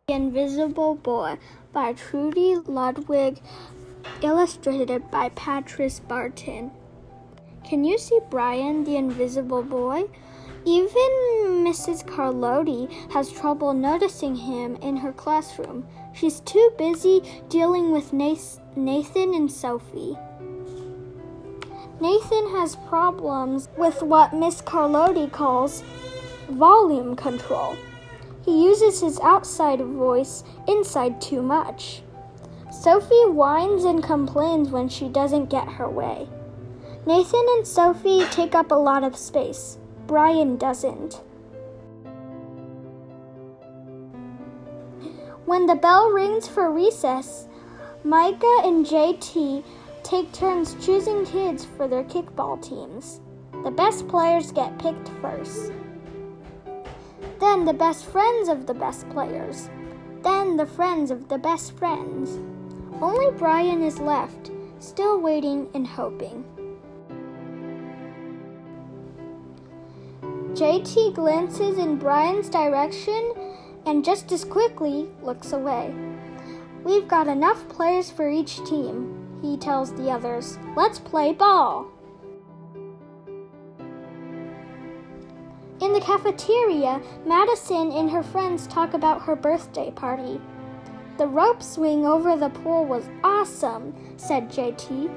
The Invisible Boy by Trudy, Ludwig, illustrated by Patrice, Barton. Can you see Brian, the invisible boy? Even Mrs. Carlotti has trouble noticing him in her classroom. She's too busy dealing with Nathan and Sophie. Nathan has problems with what Miss Carlotti calls volume control. He uses his outside voice inside too much. Sophie whines and complains when she doesn't get her way. Nathan and Sophie take up a lot of space. Brian doesn't. When the bell rings for recess, Micah and JT take turns choosing kids for their kickball teams. The best players get picked first. Then the best friends of the best players. Then the friends of the best friends. Only Brian is left, still waiting and hoping. JT glances in Brian's direction and just as quickly looks away. We've got enough players for each team, he tells the others. Let's play ball. In the cafeteria, Madison and her friends talk about her birthday party. The rope swing over the pool was awesome, said JT.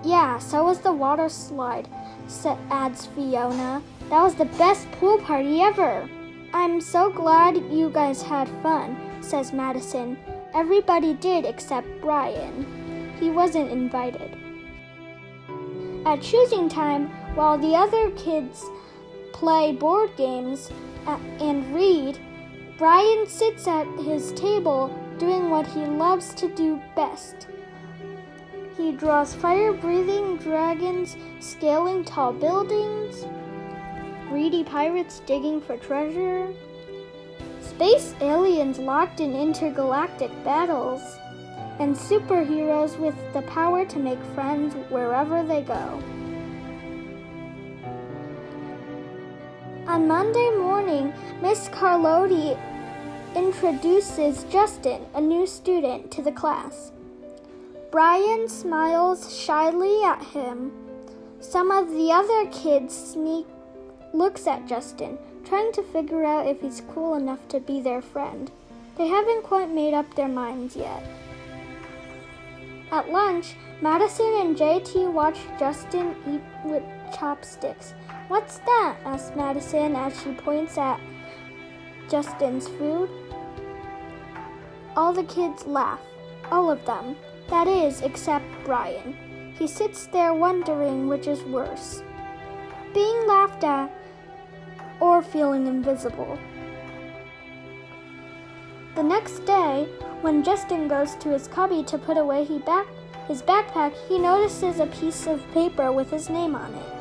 Yeah, so was the water slide, adds Fiona. That was the best pool party ever. I'm so glad you guys had fun, says Madison. Everybody did except Brian. He wasn't invited. At choosing time, while the other kids play board games and read, Brian sits at his table doing what he loves to do best. He draws fire-breathing dragons scaling tall buildings, greedy pirates digging for treasure, space aliens locked in intergalactic battles, and superheroes with the power to make friends wherever they go. On Monday morning, Miss Carlotti introduces Justin, a new student, to the class. Brian smiles shyly at him. Some of the other kids looks at Justin, trying to figure out if he's cool enough to be their friend. They haven't quite made up their minds yet. At lunch, Madison and JT watch Justin eat with chopsticks. What's that? Asks Madison as she points at Justin's food. All the kids laugh. All of them. That is, except Brian. He sits there wondering which is worse, being laughed at or feeling invisible. The next day, when Justin goes to his cubby to put away his backpack, he notices a piece of paper with his name on it.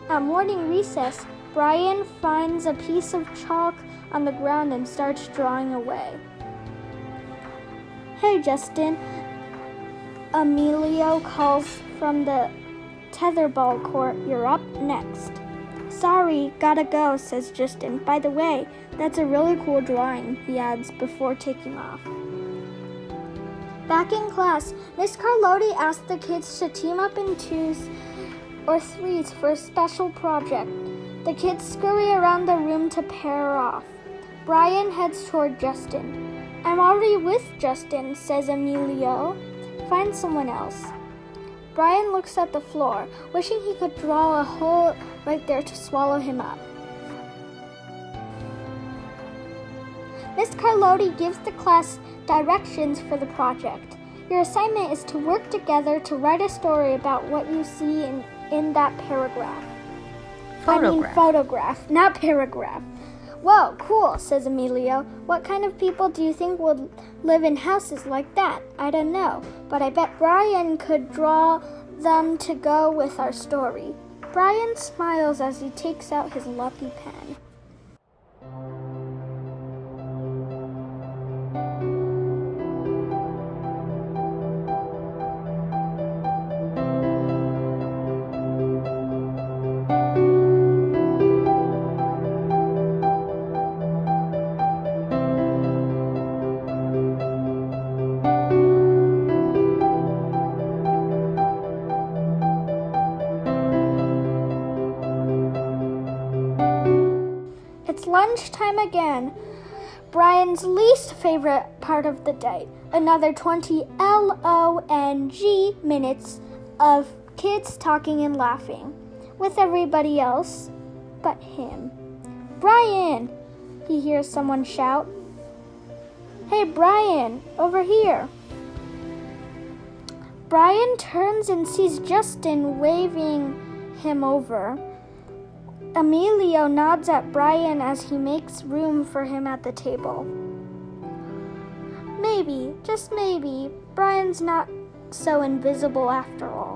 At morning recess, Brian finds a piece of chalk on the ground and starts drawing away. Hey, Justin, Emilio calls from the tetherball court. You're up next. Sorry, gotta go, says Justin. By the way, that's a really cool drawing, he adds before taking off. Back in class, Miss Carlotti asked the kids to team up in twos or threes for a special project. The kids scurry around the room to pair off. Brian heads toward Justin. I'm already with Justin, says Emilio. Find someone else. Brian looks at the floor, wishing he could draw a hole right there to swallow him up. Miss Carlotti gives the class directions for the project. Your assignment is to work together to write a story about what you see in that paragraph. Photograph, not paragraph. Whoa, cool, says Emilio. What kind of people do you think would live in houses like that? I don't know, but I bet Brian could draw them to go with our story. Brian smiles as he takes out his lucky pen. It's lunchtime again. Brian's least favorite part of the day. Another 20 long minutes of kids talking and laughing with everybody else but him. Brian! He hears someone shout. Hey, Brian, over here. Brian turns and sees Justin waving him over. Emilio nods at Brian as he makes room for him at the table. Maybe, just maybe, Brian's not so invisible after all.